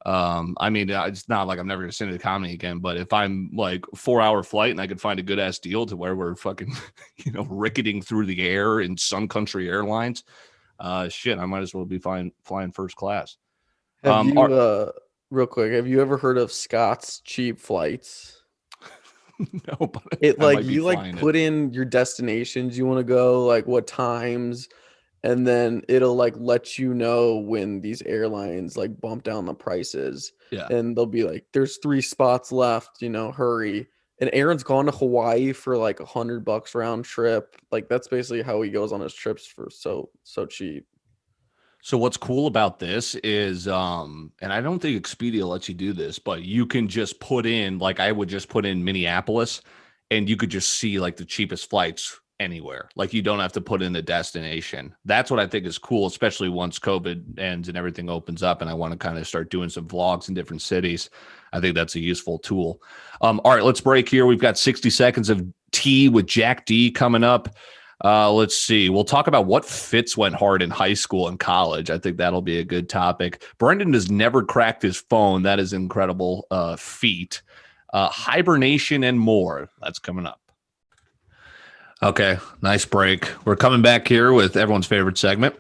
I mean, it's not like I'm never going to send it to comedy again. But if I'm like 4-hour flight and I could find a good ass deal to where we're fucking, ricketing through the air in Sun Country Airlines, shit, I might as well be flying first class. Real quick, have you ever heard of Scott's Cheap Flights? No, but it like you like put in your destinations you want to go, like what times, and then it'll like let you know when these airlines like bump down the prices. Yeah. And they'll be like, there's 3 spots left, hurry. And Aaron's gone to Hawaii for like $100 round trip. Like that's basically how he goes on his trips for so cheap. So what's cool about this is, and I don't think Expedia lets you do this, but you can just put in, like I would just put in Minneapolis and you could just see like the cheapest flights anywhere. Like you don't have to put in a destination. That's what I think is cool, especially once COVID ends and everything opens up and I want to kind of start doing some vlogs in different cities. I think that's a useful tool. All right, let's break here. We've got 60 seconds of tea with Jack D coming up. Let's see. We'll talk about what fits went hard in high school and college. I think that'll be a good topic. Brendan has never cracked his phone. That is incredible feat. Hibernation and more. That's coming up. Okay, nice break. We're coming back here with everyone's favorite segment.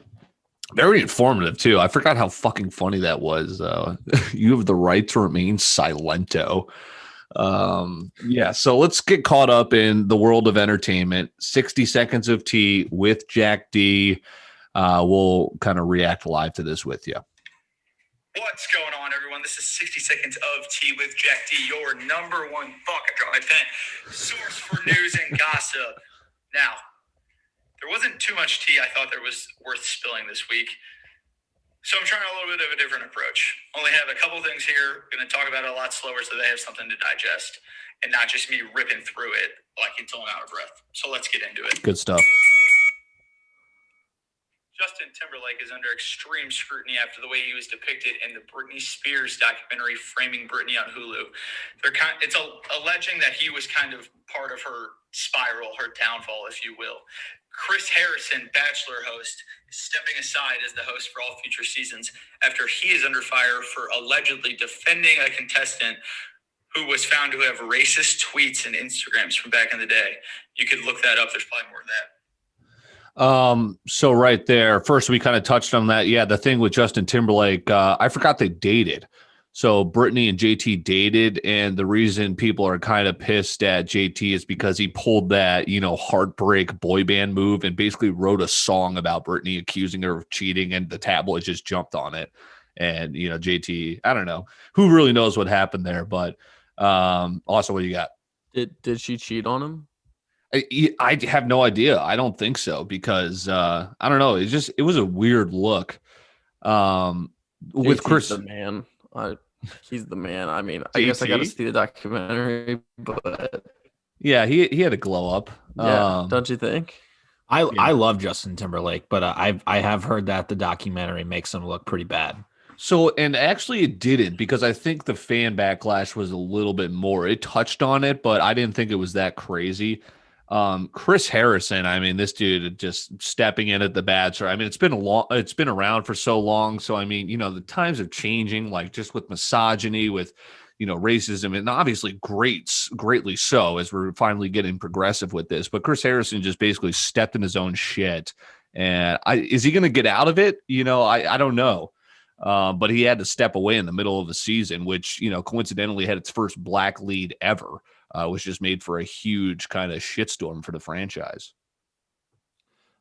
Very informative, too. I forgot how fucking funny that was. You have the right to remain silento. Yeah, so let's get caught up in the world of entertainment. 60 seconds of tea with Jack D. We'll kind of react live to this with you. What's going on, everyone? This is 60 Seconds of Tea with Jack D, your number one, I dropped my pen, source for news and gossip. Now, there wasn't too much tea I thought there was worth spilling this week. So I'm trying a little bit of a different approach. Only have a couple things here. Going to talk about it a lot slower so they have something to digest and not just me ripping through it like until I'm out of breath. So let's get into it. Good stuff. Justin Timberlake is under extreme scrutiny after the way he was depicted in the Britney Spears documentary Framing Britney on Hulu. It's alleging that he was kind of part of her spiral, her downfall, if you will. Chris Harrison, Bachelor host, is stepping aside as the host for all future seasons after he is under fire for allegedly defending a contestant who was found to have racist tweets and Instagrams from back in the day. You could look that up. There's probably more of that. So right there, first we kind of touched on that. Yeah, the thing with Justin Timberlake, I forgot they dated. So Britney and JT dated, and the reason people are kind of pissed at JT is because he pulled that, heartbreak boy band move and basically wrote a song about Britney accusing her of cheating, and the tabloids just jumped on it. And, JT, I don't know who really knows what happened there, but also what do you got? Did she cheat on him? I have no idea. I don't think so because I don't know. It was a weird look. With Chris, the man. He's the man. I mean, I guess I got to see the documentary, but yeah, he had a glow up. Yeah, don't you think? I love Justin Timberlake, but I have heard that the documentary makes him look pretty bad. So, and actually it didn't, because I think the fan backlash was a little bit more. It touched on it, but I didn't think it was that crazy. Chris Harrison, I mean, this dude just stepping in at the Bachelor. I mean, it's been around for so long. So, I mean, the times are changing, like just with misogyny, with, racism, and obviously greatly so, as we're finally getting progressive with this. But Chris Harrison just basically stepped in his own shit. And is he going to get out of it? I don't know. But he had to step away in the middle of the season, which, coincidentally had its first black lead ever. Was just made for a huge kind of shitstorm for the franchise.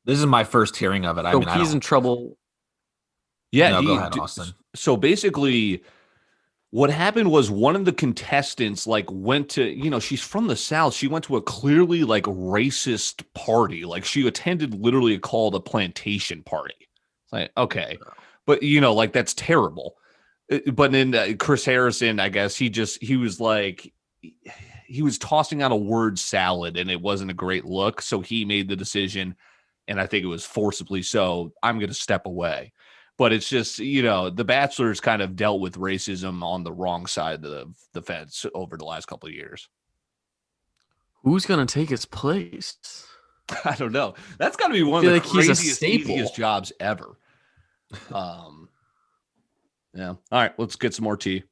This is my first hearing of it. So he's in trouble. Yeah, No, go ahead, Austin. So basically, what happened was one of the contestants like went to, she's from the South. She went to a clearly like racist party. Like she attended literally called a plantation party. It's like, okay, but like that's terrible. But then Chris Harrison, I guess he was tossing out a word salad and it wasn't a great look. So he made the decision, and I think it was forcibly so, I'm going to step away. But it's just, the Bachelor's kind of dealt with racism on the wrong side of the fence over the last couple of years. Who's going to take his place? I don't know. That's got to be one of the craziest, easiest jobs ever. Yeah. All right, let's get some more tea.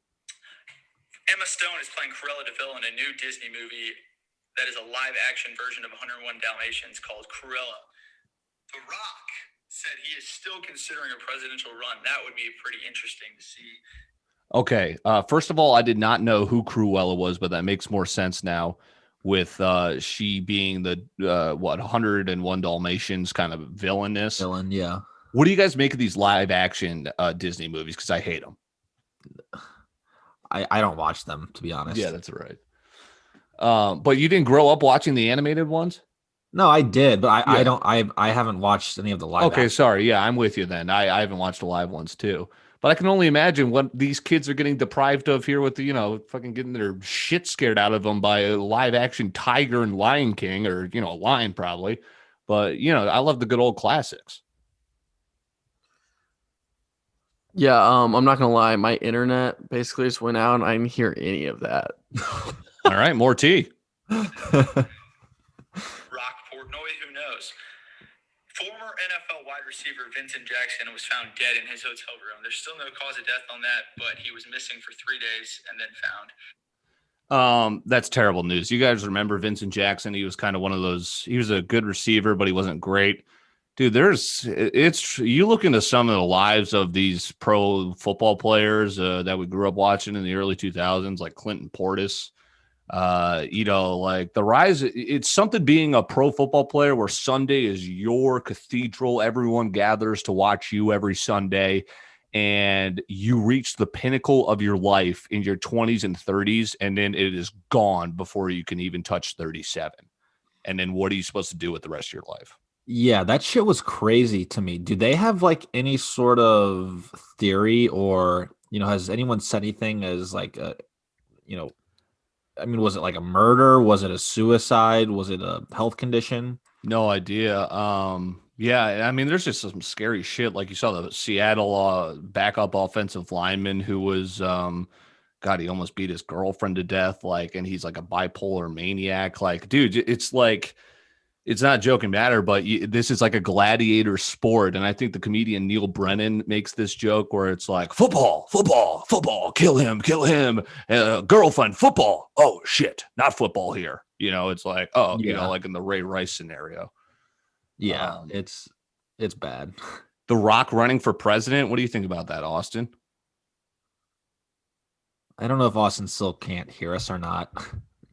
Emma Stone is playing Cruella de Vil in a new Disney movie that is a live-action version of 101 Dalmatians called Cruella. The Rock said he is still considering a presidential run. That would be pretty interesting to see. Okay. First of all, I did not know who Cruella was, but that makes more sense now with she being the 101 Dalmatians kind of villainous. Villain, yeah. What do you guys make of these live action Disney movies? Because I hate them. I don't watch them, to be honest. Yeah, that's right. But you didn't grow up watching the animated ones? No, I did, but I haven't watched any of the live. Okay, action. Sorry. Yeah, I'm with you then. I haven't watched the live ones too. But I can only imagine what these kids are getting deprived of here with the, fucking getting their shit scared out of them by a live action Tiger and Lion King, or, a lion probably. But, I love the good old classics. Yeah, I'm not going to lie. My internet basically just went out and I didn't hear any of that. All right, more tea. Rock Portnoy, who knows? Former NFL wide receiver Vincent Jackson was found dead in his hotel room. There's still no cause of death on that, but he was missing for 3 days and then found. That's terrible news. You guys remember Vincent Jackson? He was kind of one of those. He was a good receiver, but he wasn't great. Dude, you look into some of the lives of these pro football players that we grew up watching in the early 2000s, like Clinton Portis. Like the rise, it's something being a pro football player where Sunday is your cathedral. Everyone gathers to watch you every Sunday, and you reach the pinnacle of your life in your 20s and 30s, and then it is gone before you can even touch 37. And then what are you supposed to do with the rest of your life? Yeah, that shit was crazy to me. Do they have like any sort of theory, or has anyone said anything as like a, was it like a murder? Was it a suicide? Was it a health condition? No idea. Yeah, there's just some scary shit. Like you saw the Seattle backup offensive lineman who was, he almost beat his girlfriend to death. Like, and he's like a bipolar maniac. Like, dude, it's like, it's not a joking matter, but this is like a gladiator sport. And I think the comedian Neil Brennan makes this joke where it's like, football, kill him. Girlfriend, football. Oh, shit, not football here. It's like, like in the Ray Rice scenario. Yeah, it's bad. The Rock running for president. What do you think about that, Austin? I don't know if Austin still can't hear us or not.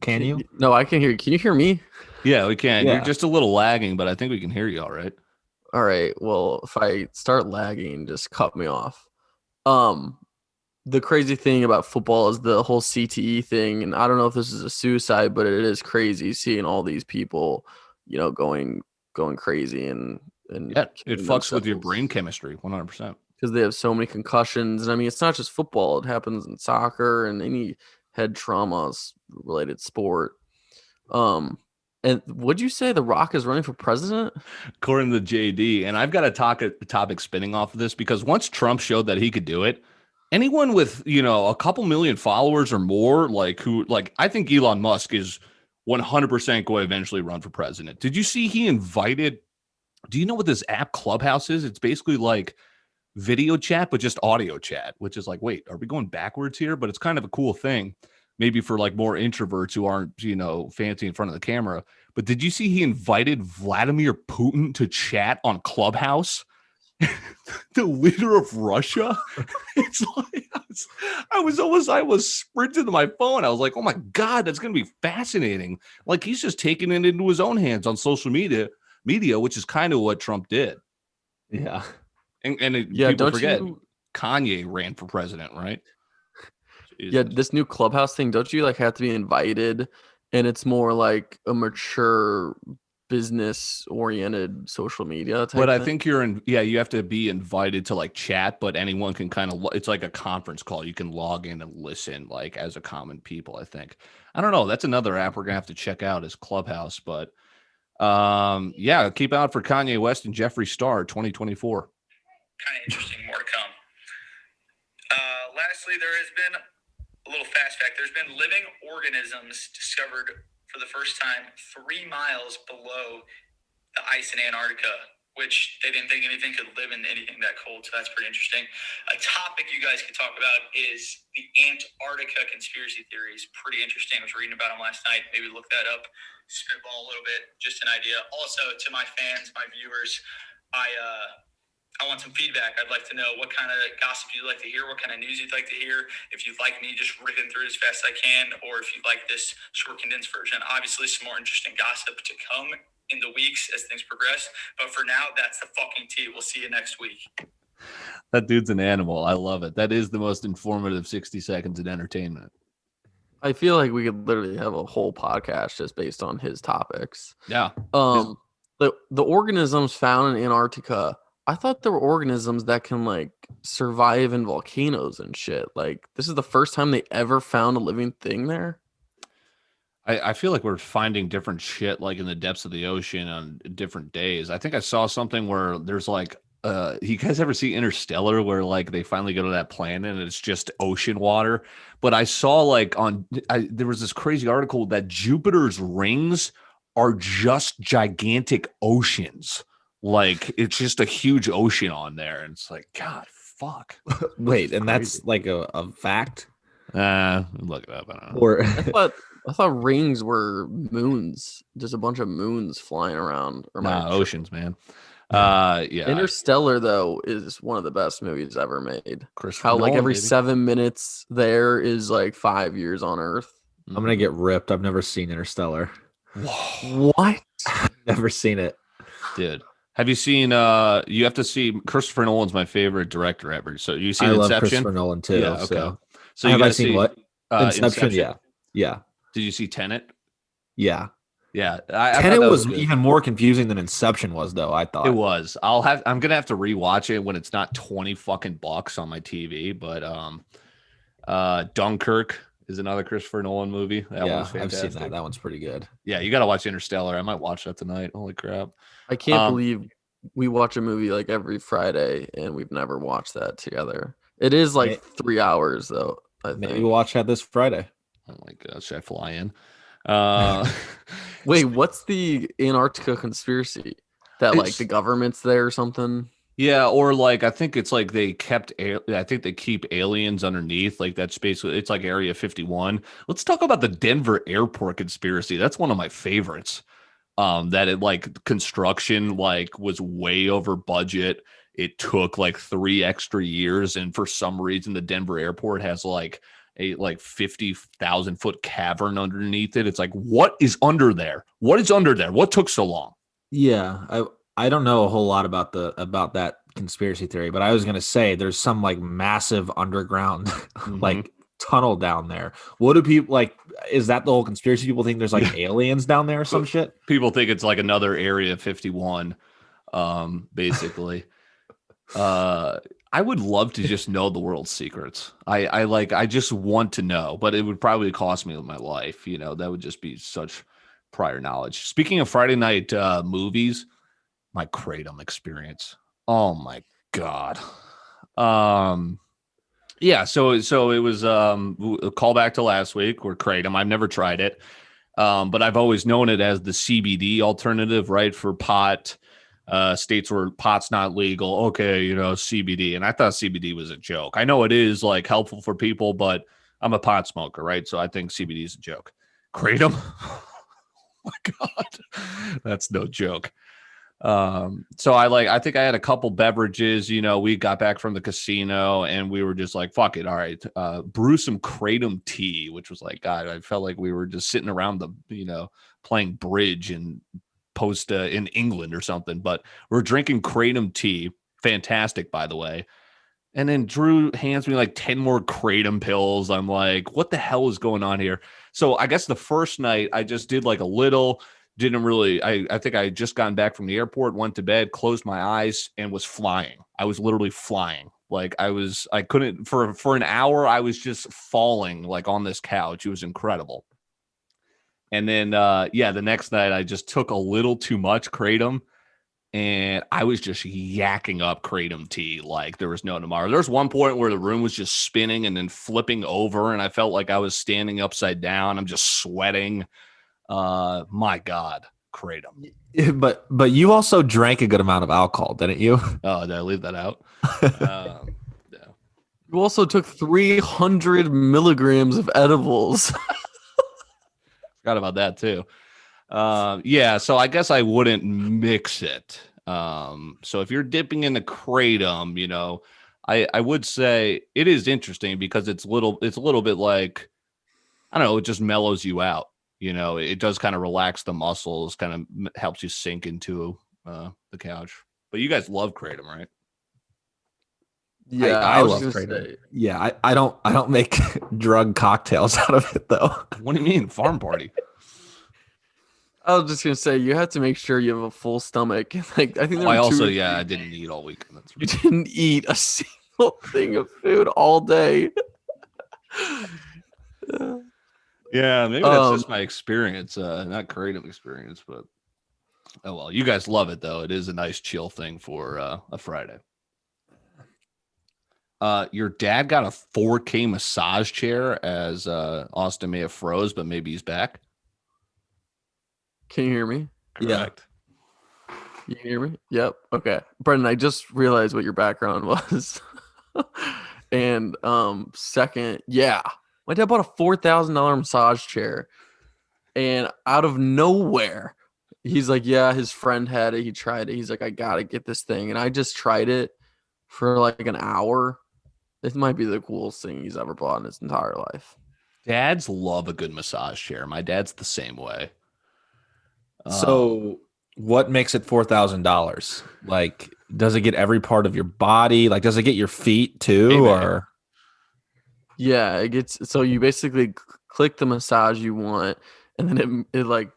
Can you? No, I can hear you. Can you hear me? Yeah, we can. Yeah. You're just a little lagging, but I think we can hear you all right. All right. Well, if I start lagging, just cut me off. The crazy thing about football is the whole CTE thing, and I don't know if this is a suicide, but it is crazy seeing all these people, going crazy and yeah, it fucks with your brain chemistry 100%. Because they have so many concussions, and it's not just football; it happens in soccer and any head traumas related sport. And would you say The Rock is running for president? According to JD, and I've got a topic spinning off of this, because once Trump showed that he could do it, anyone with, a couple million followers or more, I think Elon Musk is 100% going to eventually run for president. Did you see he invited, do you know what this app Clubhouse is? It's basically like video chat, but just audio chat, which is like, wait, are we going backwards here? But it's kind of a cool thing. Maybe for like more introverts who aren't, fancy in front of the camera. But did you see he invited Vladimir Putin to chat on Clubhouse? The leader of Russia? It's like, I was sprinting to my phone. I was like, oh my God, that's going to be fascinating. Like he's just taking it into his own hands on social media, which is kind of what Trump did. Yeah. And people forget Kanye ran for president, right? Yeah, Jesus. this new Clubhouse thing, don't you like have to be invited? And it's more like a mature business oriented social media type But I thing. think you have to be invited to like chat, but anyone can kind of, it's like a conference call. You can log in and listen like as a common people, I think. I don't know. That's another app we're going to have to check out is Clubhouse. But yeah, keep out for Kanye West and Jeffree Star 2024. Kind of interesting. More to come. Lastly, there has been a little fast fact. There's been living organisms discovered for the first time 3 miles below the ice in Antarctica, which they didn't think anything could live in anything that cold. So that's pretty interesting. A topic you guys could talk about is the Antarctica conspiracy theories. Pretty interesting. I was reading about them last night. Maybe look that up, spitball a little bit, just an idea. Also, to my fans, my viewers, I want some feedback. I'd like to know what kind of gossip you'd like to hear, what kind of news you'd like to hear. If you'd like me just ripping through as fast as I can, or if you'd like this short condensed version. Obviously, some more interesting gossip to come in the weeks as things progress. But for now, that's the fucking tea. We'll see you next week. That dude's an animal. I love it. That is the most informative 60 seconds in entertainment. I feel like we could literally have a whole podcast just based on his topics. Yeah. The organisms found in Antarctica, I thought there were organisms that can like survive in volcanoes and shit. Like this is the first time they ever found a living thing there. I feel like we're finding different shit like in the depths of the ocean on different days. I think I saw something where there's like you guys ever see Interstellar where like they finally go to that planet and it's just ocean water? But I saw like there was this crazy article that Jupiter's rings are just gigantic oceans. Like it's just a huge ocean on there. And it's like, God, fuck. Wait, and that's like a fact? Look it up. I don't know. Or I thought rings were moons, just a bunch of moons flying around. Or oceans, man. Yeah. Interstellar though is one of the best movies ever made. How like Nolan, every baby. 7 minutes there is like 5 years on Earth. I'm gonna get ripped. I've never seen Interstellar. What? Never seen it, dude. Have you seen? You have to see. Christopher Nolan's my favorite director ever. So you seen I love Inception? Christopher Nolan too. Yeah. Okay. So have you I guys seen see what? Inception. Yeah. Did you see Tenet? Yeah. Yeah. Tenet was even more confusing than Inception was, though. I thought it was. I'm gonna have to rewatch it when it's not 20 fucking bucks on my TV. But Dunkirk is another Christopher Nolan movie. That one's fantastic. I've seen that. That one's pretty good. Yeah, you got to watch Interstellar. I might watch that tonight. Holy crap! I can't believe we watch a movie like every Friday and we've never watched that together. It is like 3 hours though. Maybe we'll watch that this Friday. Oh my god, should I fly in? Wait, what's the Antarctica conspiracy? That like the government's there or something? Yeah, or like I think it's like I think they keep aliens underneath. Like that's basically it's like Area 51. Let's talk about the Denver airport conspiracy. That's one of my favorites. That it like construction like was way over budget. It took like 3 extra years, and for some reason the Denver airport has like a 50,000 foot cavern underneath it. It's like, what is under there? What is under there? What took so long? Yeah, I don't know a whole lot about that conspiracy theory, but I was gonna say there's some like massive underground like tunnel down there. What do people like? Is that the whole conspiracy? People think there's like aliens down there or some shit? People think it's like another Area 51, basically. I would love to just know the world's secrets. I just want to know, but it would probably cost me my life. You know, that would just be such prior knowledge. Speaking of Friday night movies, my Kratom experience. Oh my God. Yeah, so it was a callback to last week where Kratom. I've never tried it. But I've always known it as the CBD alternative, right? For pot. States where pot's not legal. Okay, you know, CBD. And I thought CBD was a joke. I know it is like helpful for people, but I'm a pot smoker, right? So I think CBD is a joke. Kratom? Oh my God. That's no joke. So I think I had a couple beverages, you know, we got back from the casino and we were just like, fuck it. All right. Brew some Kratom tea, which was like, God, I felt like we were just sitting around playing bridge and in England or something, but we're drinking Kratom tea. Fantastic, by the way. And then Drew hands me like 10 more Kratom pills. I'm like, what the hell is going on here? So I guess the first night I just did like a little, didn't really, I think I had just gotten back from the airport, went to bed, closed my eyes, and was flying. I was literally flying. Like I couldn't, for an hour, I was just falling like on this couch. It was incredible. And then, the next night I just took a little too much Kratom. And I was just yakking up Kratom tea like there was no tomorrow. There's one point where the room was just spinning and then flipping over, and I felt like I was standing upside down. I'm just sweating. My God, Kratom. But you also drank a good amount of alcohol, didn't you? Oh, did I leave that out? Yeah. You also took 300 milligrams of edibles. Forgot about that too. So I guess I wouldn't mix it. So if you're dipping in the Kratom, I would say it is interesting because it's a little bit like, I don't know, it just mellows you out. It does kind of relax the muscles, kind of helps you sink into the couch. But you guys love Kratom, right? Yeah, I love Kratom. Yeah, I don't make drug cocktails out of it though. What do you mean, farm party? I was just gonna say you have to make sure you have a full stomach. Like I think I didn't eat all weekend. That's you didn't eat a single thing of food all day. Yeah, maybe that's just my experience, not Kratom experience, but oh well. You guys love it though. It is a nice chill thing for a Friday. Your dad got a 4K massage chair, as Austin may have froze, but maybe he's back. Can you hear me? Correct. Yeah. You can hear me? Yep. Okay. Brendan, I just realized what your background was. And second, yeah. My dad bought a $4,000 massage chair. And out of nowhere, he's like, yeah, his friend had it. He tried it. He's like, I gotta get this thing. And I just tried it for like an hour. It might be the coolest thing he's ever bought in his entire life. Dads love a good massage chair. My dad's the same way. So what makes it $4,000? Like, does it get every part of your body? Like, does it get your feet too? Maybe. Or yeah, it gets, so you basically click the massage you want, and then it like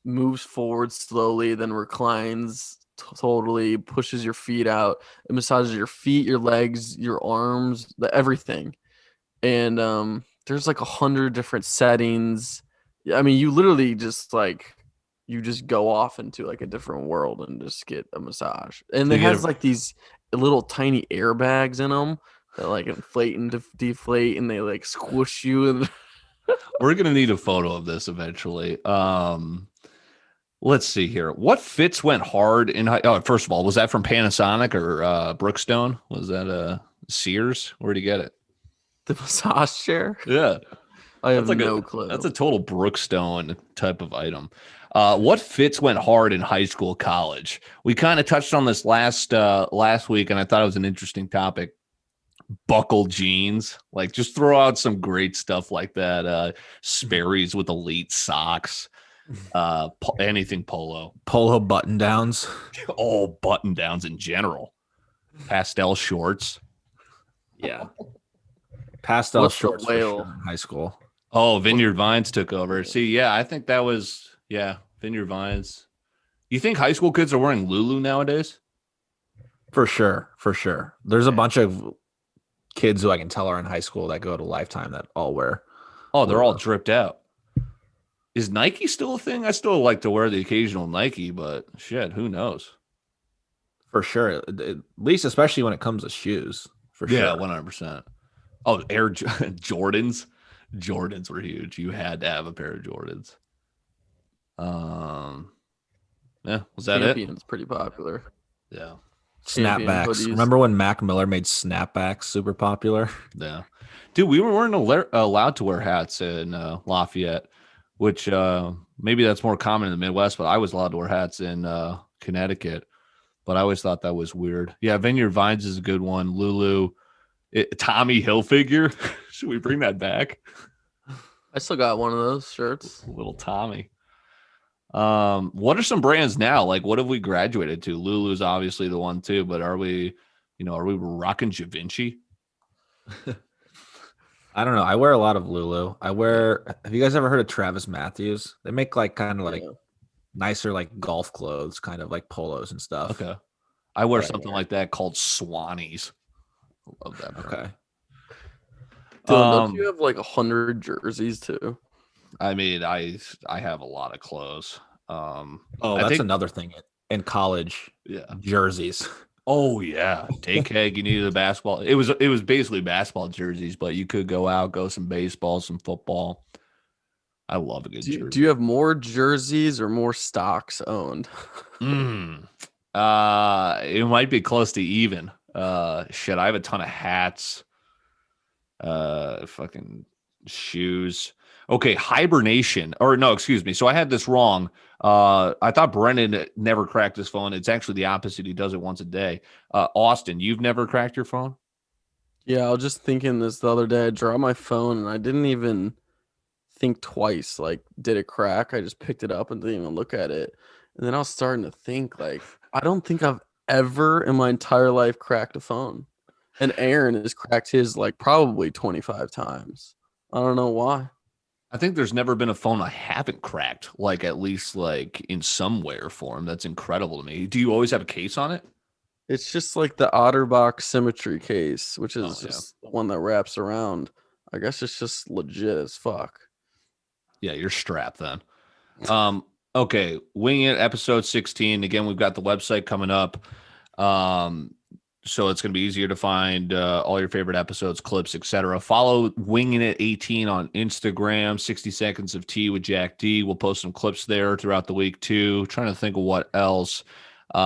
moves forward slowly, then reclines totally, pushes your feet out. It massages your feet, your legs, your arms, everything. And there's like 100 different settings. I mean, you literally just like, you just go off into like a different world and just get a massage. And it has like these little tiny airbags in them that like inflate and deflate, and they like squish you. And we're gonna need a photo of this eventually. Let's see here. What fits went hard in high? Oh, first of all, was that from Panasonic or Brookstone? Was that Sears? Where'd you get it? The massage chair? Yeah. I have no clue. That's a total Brookstone type of item. What fits went hard in high school, college? We kind of touched on this last week, and I thought it was an interesting topic. Buckle jeans, like just throw out some great stuff like that. Sperry's with elite socks, anything polo button downs, all button downs in general, pastel shorts. Yeah, pastel What's shorts for sure in high school. Oh, Vineyard Vines took over. See, yeah, I think that was Vineyard Vines. You think high school kids are wearing Lulu nowadays? For sure. There's a bunch of kids who I can tell are in high school that go to Lifetime that all wear. Oh, they're all dripped out. Is Nike still a thing? I still like to wear the occasional Nike, but shit, who knows? For sure. At least, especially when it comes to shoes. For sure. Yeah, 100%. Oh, Air Jordans. Jordans were huge. You had to have a pair of Jordans. Yeah, was that Champion's pretty popular. Yeah. Snapbacks. Remember when Mac Miller made snapbacks super popular? Yeah. Dude, we weren't allowed to wear hats in Lafayette, which maybe that's more common in the Midwest, but I was allowed to wear hats in Connecticut. But I always thought that was weird. Yeah, Vineyard Vines is a good one. Lulu. Tommy Hilfiger. Should we bring that back? I still got one of those shirts. Little Tommy. What are some brands now? Like, what have we graduated to? Lulu's obviously the one too, but are we, Are we rocking Da Vinci? I don't know. I wear a lot of Lulu. Have you guys ever heard of Travis Matthews? They make like kind of like nicer like golf clothes, kind of like polos and stuff. Okay. I wear something like that called Swannies. I love that. Okay. Dylan, don't you have like 100 jerseys too? I mean, I have a lot of clothes. That's another thing in college. Yeah. Jerseys. Oh yeah. Take keg, you needed a basketball. It was basically basketball jerseys, but you could go out, go some baseball, some football. I love a good jersey. Do you have more jerseys or more stocks owned? It might be close to even. I have a ton of hats. Fucking shoes. Okay, Hibernation. Or no, excuse me. So I had this wrong. I thought Brennan never cracked his phone. It's actually the opposite. He does it once a day. Austin, you've never cracked your phone? Yeah, I was just thinking this the other day. I dropped my phone and I didn't even think twice. Like, did it crack? I just picked it up and didn't even look at it. And then I was starting to think, like, I don't think I've ever in my entire life cracked a phone. And Aaron has cracked his like probably 25 times. I don't know why. I think there's never been a phone I haven't cracked, like at least like in some way or form. That's incredible to me. Do you always have a case on it? It's just like the OtterBox Symmetry case, which is just the one that wraps around. I guess it's just legit as fuck. Yeah, you're strapped then. Okay, Wingin It episode 16. Again, we've got the website coming up. So it's going to be easier to find all your favorite episodes, clips, etc. Follow Wingin It 18 on Instagram, 60 Seconds of Tea with Jack D. We'll post some clips there throughout the week too. Trying to think of what else. We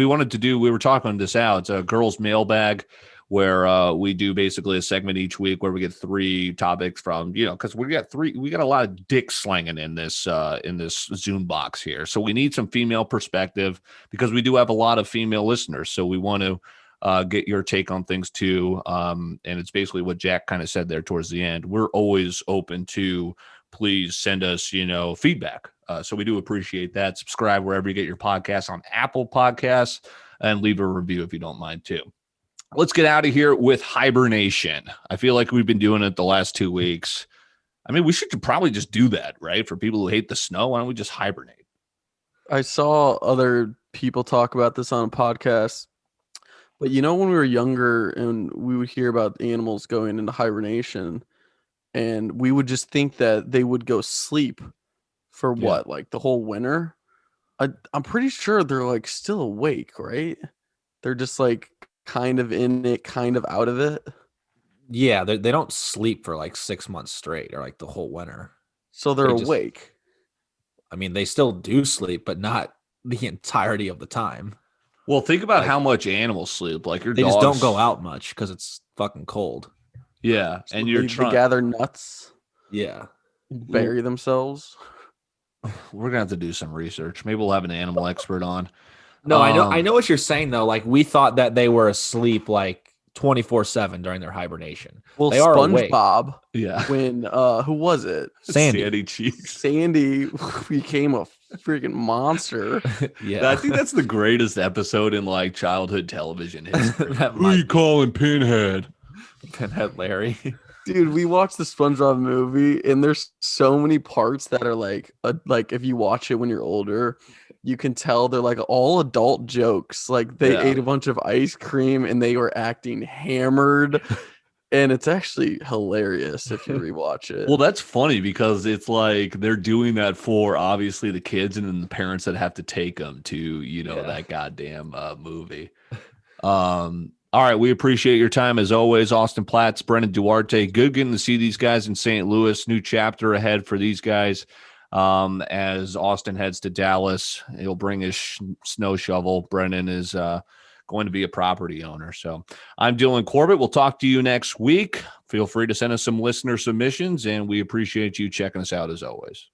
were talking this out. It's a girls mailbag where we do basically a segment each week where we get 3 topics from, because we got a lot of dick slanging in this Zoom box here. So we need some female perspective because we do have a lot of female listeners. So we want to get your take on things too. And it's basically what Jack kind of said there towards the end. We're always open to please send us, feedback. So we do appreciate that. Subscribe wherever you get your podcasts on Apple Podcasts and leave a review if you don't mind too. Let's get out of here with Hibernation. I feel like we've been doing it the last 2 weeks. I mean, we should probably just do that, right? For people who hate the snow, why don't we just hibernate? I saw other people talk about this on a podcast. But when we were younger and we would hear about animals going into hibernation, and we would just think that they would go sleep for what, like the whole winter? I'm pretty sure they're like still awake, right? They're just like kind of in it, kind of out of it. Yeah, they don't sleep for like 6 months straight or like the whole winter. So they're awake. I mean, they still do sleep, but not the entirety of the time. Well, think about how much animals sleep. Like they dogs just don't go out much because it's fucking cold. Yeah, so and they gather nuts. Yeah, bury themselves. We're gonna have to do some research. Maybe we'll have an animal expert on. No, I know what you're saying though. Like we thought that they were asleep like 24/7 during their hibernation. Well, they are awake. SpongeBob. Yeah. When who was it? Sandy Cheeks. Sandy became a freaking monster. Yeah. I think that's the greatest episode in like childhood television history. Who are you calling Pinhead? Pinhead Larry. Dude, we watched the SpongeBob movie, and there's so many parts that are like if you watch it when you're older, you can tell they're like all adult jokes. Like they ate a bunch of ice cream and they were acting hammered, and it's actually hilarious if you rewatch it. Well, that's funny because it's like they're doing that for obviously the kids and then the parents that have to take them to that goddamn movie. All right, we appreciate your time as always, Austin Platts, Brennan Duarte. Good getting to see these guys in St. Louis. New chapter ahead for these guys. As Austin heads to Dallas, he'll bring his snow shovel. Brennan is going to be a property owner. So I'm Dylan Corbett. We'll talk to you next week. Feel free to send us some listener submissions, and we appreciate you checking us out as always.